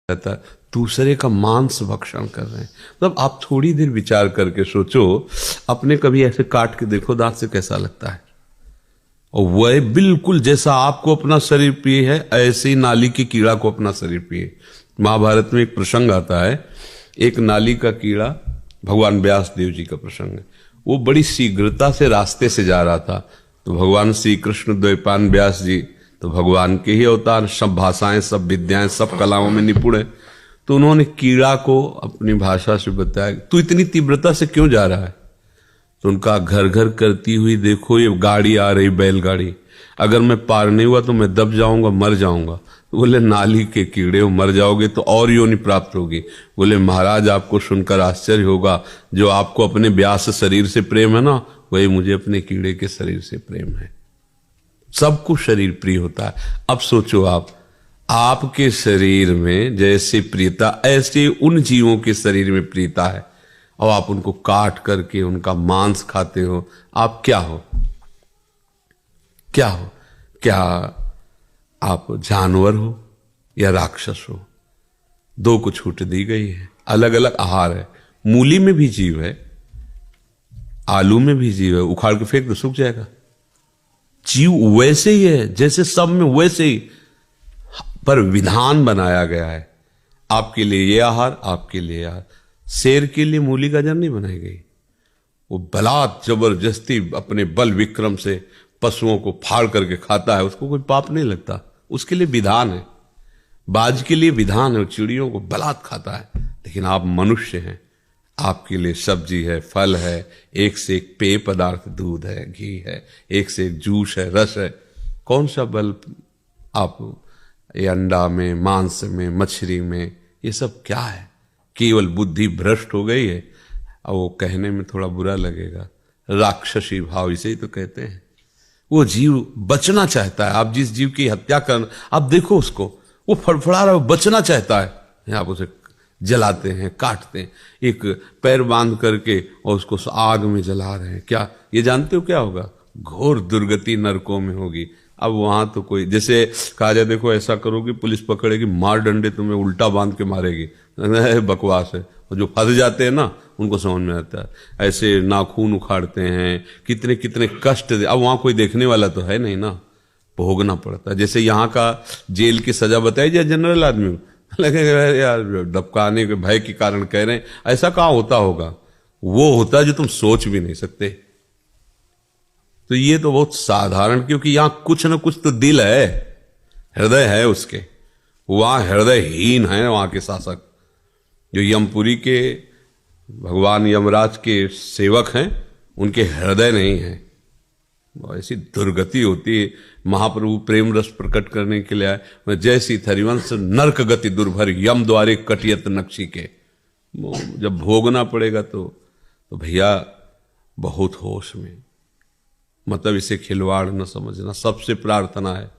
रहता है, दूसरे का मांस भक्षण कर रहे हैं। मतलब आप थोड़ी देर विचार करके सोचो, अपने कभी ऐसे काट के देखो दांत से कैसा लगता है। और वह बिल्कुल जैसा आपको अपना शरीर प्रिय है, ऐसे ही नाली के कीड़ा को अपना शरीर प्रिय है। महाभारत में एक प्रसंग आता है, एक नाली का कीड़ा, भगवान व्यास देव जी का प्रसंग है। वो बड़ी शीघ्रता से रास्ते से जा रहा था, तो भगवान श्री कृष्ण द्वैपायन व्यास जी तो भगवान के ही अवतार, सब भाषाएं, सब विद्याएं, सब कलाओं में निपुण है। तो उन्होंने कीड़ा को अपनी भाषा से बताया, तू इतनी तीव्रता से क्यों जा रहा है? तो उनका घर घर करती हुई देखो ये गाड़ी आ रही, बैलगाड़ी, अगर मैं पार नहीं हुआ तो मैं दब जाऊंगा, मर जाऊंगा। तो बोले नाली के कीड़े हो, मर जाओगे तो और योनि प्राप्त होगी। बोले महाराज आपको सुनकर आश्चर्य होगा, जो आपको अपने व्यास शरीर से प्रेम है ना, वही मुझे अपने कीड़े के शरीर से प्रेम है। सबको शरीर प्रिय होता है। अब सोचो आप, आपके शरीर में जैसे प्रियता, ऐसे उन जीवों के शरीर में प्रियता है, और आप उनको काट करके उनका मांस खाते हो। आप क्या हो? क्या हो? क्या आप जानवर हो या राक्षस हो? दो को छूट दी गई है, अलग अलग आहार है। मूली में भी जीव है, आलू में भी जीव है, उखाड़ के फेंक दो सूख जाएगा। जीव वैसे ही है जैसे सब में, वैसे ही, पर विधान बनाया गया है। आपके लिए ये आहार, आपके लिए आहार। शेर के लिए मूली गाजर नहीं बनाई गई, वो बलात् जबरदस्ती अपने बल विक्रम से पशुओं को फाड़ करके खाता है, उसको कोई पाप नहीं लगता, उसके लिए विधान है। बाज के लिए विधान है, वो चिड़ियों को बलात् खाता है। लेकिन आप मनुष्य हैं, आपके लिए सब्जी है, फल है, एक से एक पेय पदार्थ, दूध है, घी है, एक से एक जूस है, रस है। कौन सा बल आप ये अंडा में, मांस में, मछली में, ये सब क्या है? केवल बुद्धि भ्रष्ट हो गई है। और वो कहने में थोड़ा बुरा लगेगा, राक्षसी भाव, इसे ही तो कहते हैं। वो जीव बचना चाहता है। आप जिस जीव की हत्या कर, आप देखो उसको, वो फड़फड़ा रहा है, वो बचना चाहता है। आप उसे जलाते हैं, काटते हैं, एक पैर बांध करके और उसको आग में जला रहे हैं। क्या ये जानते हो क्या होगा? घोर दुर्गति नरकों में होगी। अब वहां तो कोई, जैसे कहा जाए देखो ऐसा करोगे पुलिस पकड़ेगी, मार डंडे तुम्हें उल्टा बांध के मारेगी, बकवास है। और जो फंस जाते हैं ना, उनको समझ में आता है। ऐसे नाखून उखाड़ते हैं, कितने कितने कष्ट। अब वहां कोई देखने वाला तो है नहीं ना, भोगना पड़ता है। जैसे यहाँ का जेल की सजा बताई जाए जनरल आदमी, लगेगा यार डबकाने के भय के कारण कह रहे हैं, ऐसा कहाँ होता होगा? वो होता है जो तुम सोच भी नहीं सकते। तो ये तो बहुत साधारण, क्योंकि यहां कुछ ना कुछ तो दिल है, हृदय है उसके। वहां हृदयहीन है वहां के शासक, जो यमपुरी के भगवान यमराज के सेवक हैं, उनके हृदय नहीं है। ऐसी दुर्गति होती है। महाप्रभु प्रेम रस प्रकट करने के लिए आए, जैसी थरिवंश नरक गति दुर्भर, यम द्वारे कटियत नक्शी के। जब भोगना पड़ेगा तो भैया बहुत होश में, मतलब इसे खिलवाड़ न समझना। सबसे प्रार्थना है,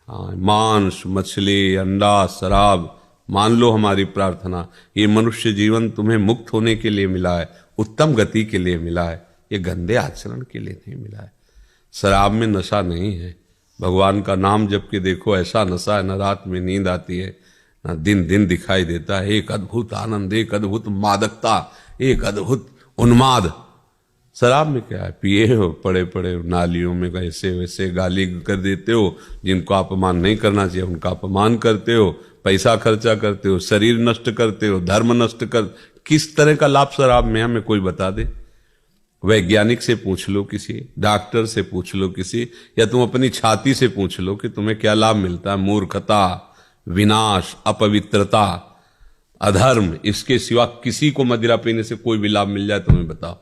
हाँ, मांस, मछली, अंडा, शराब, मान लो हमारी प्रार्थना, ये मनुष्य जीवन तुम्हें मुक्त होने के लिए मिला है, उत्तम गति के लिए मिला है, ये गंदे आचरण के लिए नहीं मिला है। शराब में नशा नहीं है, भगवान का नाम जप के देखो, ऐसा नशा है, न रात में नींद आती है, न दिन दिन दिखाई देता है। एक अद्भुत आनंद, एक अद्भुत मादकता, एक अद्भुत उन्माद। शराब में क्या है? पिए हो, पड़े पड़े नालियों में ऐसे वैसे गाली कर देते हो, जिनको अपमान नहीं करना चाहिए उनका अपमान करते हो, पैसा खर्चा करते हो, शरीर नष्ट करते हो, धर्म नष्ट कर। किस तरह का लाभ शराब में? हमें कोई बता दे। वैज्ञानिक से पूछ लो, किसी डॉक्टर से पूछ लो, किसी, या तुम अपनी छाती से पूछ लो कि तुम्हें क्या लाभ मिलता है। मूर्खता, विनाश, अपवित्रता, अधर्म, इसके सिवा किसी को मदिरा पीने से कोई भी लाभ मिल जाए तुम्हें बताओ?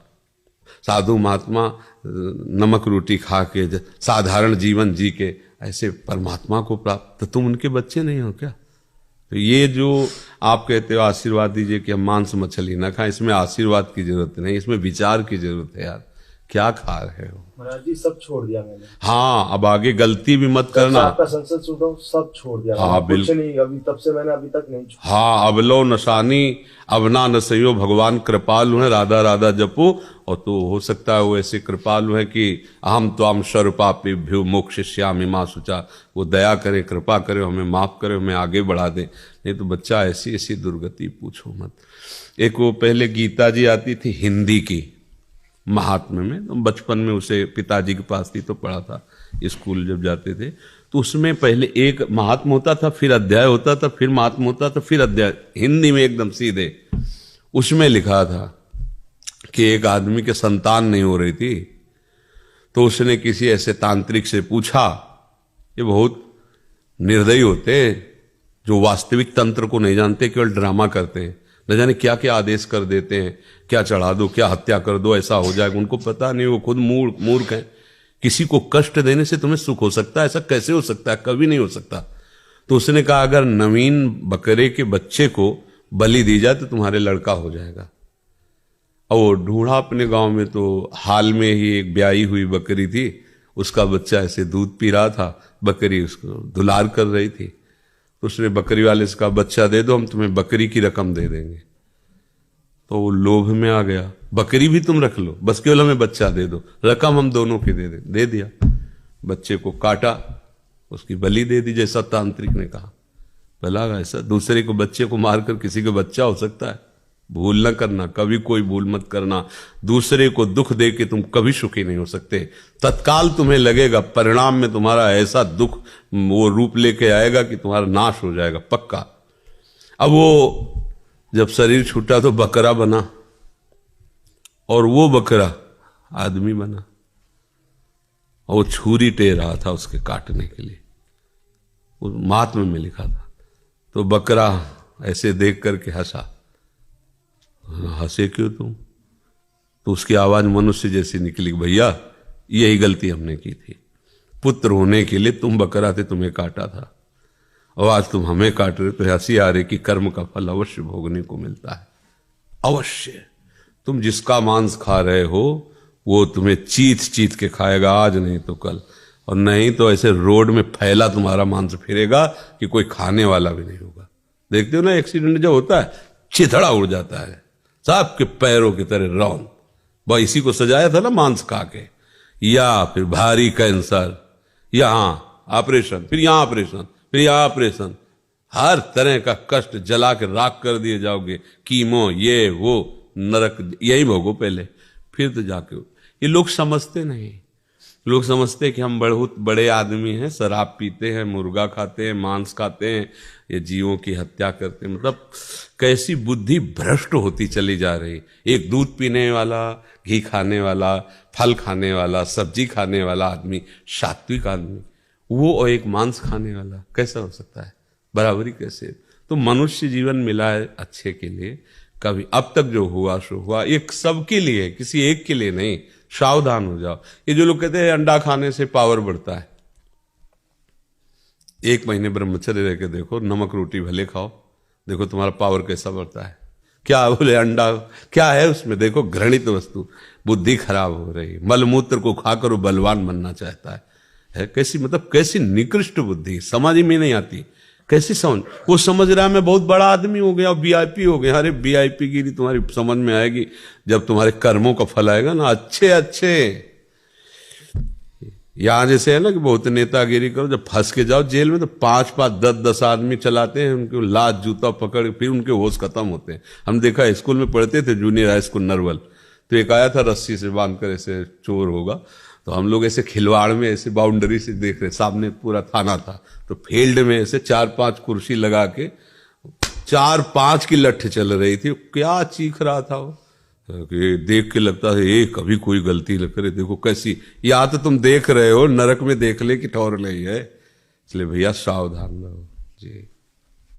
साधु महात्मा नमक रोटी खा के साधारण जीवन जी के ऐसे परमात्मा को प्राप्त, तो तुम उनके बच्चे नहीं हो क्या? तो ये जो आप कहते हो आशीर्वाद दीजिए कि हम मांस मछली ना खाएं, इसमें आशीर्वाद की जरूरत नहीं, इसमें विचार की जरूरत है यार। क्या खा रहे हो? महाराज जी सब छोड़ दिया मैंने। हाँ, अब आगे गलती भी मत करना। आपका संसद छूटा सब छोड़ दिया। हाँ कुछ नहीं, अभी तब से मैंने अभी तक नहीं छोड़ा। हाँ, अब लो नशानी अब ना नसइयो, भगवान कृपालु है, राधा राधा जपो। और तो हो सकता है वो ऐसे कृपालु है कि अहम त्वाम सर्वपापेभ्यो मोक्षयिष्यामि मा शुचा, वो दया करे, कृपा करे, हमें माफ करे, हमें आगे बढ़ा दे। नहीं तो बच्चा ऐसी ऐसी दुर्गति पूछो मत। एक वो पहले गीता जी आती थी हिंदी की महात्म्य में, तो बचपन में उसे पिताजी के पास थी तो पढ़ा था, स्कूल जब जाते थे तो उसमें पहले एक महात्म होता था, फिर अध्याय होता था, फिर महात्म होता था, फिर अध्याय, हिंदी में एकदम सीधे। उसमें लिखा था कि एक आदमी के संतान नहीं हो रही थी, तो उसने किसी ऐसे तांत्रिक से पूछा, ये बहुत निर्दयी होते जो वास्तविक तंत्र को नहीं जानते, केवल ड्रामा करते हैं, न जाने क्या क्या आदेश कर देते हैं, क्या चढ़ा दो, क्या हत्या कर दो, ऐसा हो जाएगा, उनको पता नहीं, वो खुद मूर्ख हैं। किसी को कष्ट देने से तुम्हें सुख हो सकता है? ऐसा कैसे हो सकता है? कभी नहीं हो सकता। तो उसने कहा अगर नवीन बकरे के बच्चे को बलि दी जाए तो तुम्हारे लड़का हो जाएगा। और वो ढूंढा अपने गांव में, तो हाल में ही एक ब्याई हुई बकरी थी, उसका बच्चा ऐसे दूध पी रहा था, बकरी उसको दुलार कर रही थी, तो उसने बकरी वाले से कहा बच्चा दे दो, हम तुम्हें बकरी की रकम दे देंगे। तो वो लोभ में आ गया, बकरी भी तुम रख लो, बस केवल हमें बच्चा दे दो, रकम हम दोनों की दे दिया। बच्चे को काटा, उसकी बलि दे दी जैसा तांत्रिक ने कहा। भला ऐसा दूसरे को बच्चे को मारकर किसी का बच्चा हो सकता है? भूल न करना, कभी कोई भूल मत करना। दूसरे को दुख दे के तुम कभी सुखी नहीं हो सकते। तत्काल तुम्हें लगेगा, परिणाम में तुम्हारा ऐसा दुख वो रूप लेके आएगा कि तुम्हारा नाश हो जाएगा पक्का। अब वो जब शरीर छूटा तो बकरा बना, और वो बकरा आदमी बना, और वो छुरी टेर रहा था उसके काटने के लिए, वो महात्म्य में लिखा था। तो बकरा ऐसे देख करके हंसा। हंसे क्यों तुम? तो उसकी आवाज मनुष्य जैसी निकली, भैया यही गलती हमने की थी, पुत्र होने के लिए तुम बकरा थे, तुम्हें काटा था, और आज तुम हमें काट रहे, तो हंसी आ रही कि कर्म का फल अवश्य भोगने को मिलता है। अवश्य तुम जिसका मांस खा रहे हो वो तुम्हें चीत चीत के खाएगा, आज नहीं तो कल, और नहीं तो ऐसे रोड में फैला तुम्हारा मांस फिरेगा कि कोई खाने वाला भी नहीं होगा। देखते हो ना एक्सीडेंट जब होता है, चिथड़ा उड़ जाता है, सांप के पैरों की तरह रौन। वह इसी को सजाया था ना मांस खा के। या फिर भारी कैंसर, यहां ऑपरेशन, फिर यहां ऑपरेशन, फिर यहां ऑपरेशन, हर तरह का कष्ट जला के राख कर दिए जाओगे। कीमो, ये वो, नरक यही भोगो पहले, फिर तो जाके। ये लोग समझते नहीं। लोग समझते हैं कि हम बहुत बड़े आदमी हैं, शराब पीते हैं, मुर्गा खाते हैं, मांस खाते हैं, ये जीवों की हत्या करते हैं। मतलब कैसी बुद्धि भ्रष्ट होती चली जा रही। एक दूध पीने वाला, घी खाने वाला, फल खाने वाला, सब्जी खाने वाला आदमी, सात्विक आदमी, वो और एक मांस खाने वाला, कैसा हो सकता है? बराबरी कैसे? तो मनुष्य जीवन मिला है अच्छे के लिए। कभी अब तक जो हुआ सो हुआ, एक सबके लिए, किसी एक के लिए नहीं। सावधान हो जाओ। ये जो लोग कहते हैं अंडा खाने से पावर बढ़ता है, 1 महीने ब्रह्मचर्य रह के देखो, नमक रोटी भले खाओ, देखो तुम्हारा पावर कैसा बढ़ता है। क्या बोले अंडा क्या है उसमें? देखो घृणित वस्तु, बुद्धि खराब हो रही। मलमूत्र को खाकर वो बलवान बनना चाहता है कैसी, मतलब कैसी निकृष्ट बुद्धि, समझ में नहीं आती। कैसी समझ? वो समझ रहा है मैं बहुत बड़ा आदमी हो गया, वीआईपी हो गया। अरे वीआईपी गिरी तुम्हारी समझ में आएगी जब तुम्हारे कर्मों का फल आएगा ना। अच्छे अच्छे यहां जैसे है ना कि बहुत नेतागिरी करो, जब फंस के जाओ जेल में तो 5-5, 10-10 आदमी चलाते हैं, उनके लात जूता पकड़, फिर उनके होश खत्म होते हैं। हम देखा स्कूल में पढ़ते थे, जूनियर हाई स्कूल नरवल, तो एक आया था रस्सी से बांध कर, ऐसे चोर होगा, तो हम लोग ऐसे खिलवाड़ में ऐसे बाउंड्री से देख रहे, सामने पूरा थाना था, तो फील्ड में ऐसे 4-5 कुर्सी लगा के 4-5 की लठ चल रही थी। क्या चीख रहा था वो कि देख के लगता है ये कभी कोई गलती न करे। देखो कैसी, या तो तुम देख रहे हो नरक में देख ले कि ठौर ले है। इसलिए भैया सावधान रहो जी।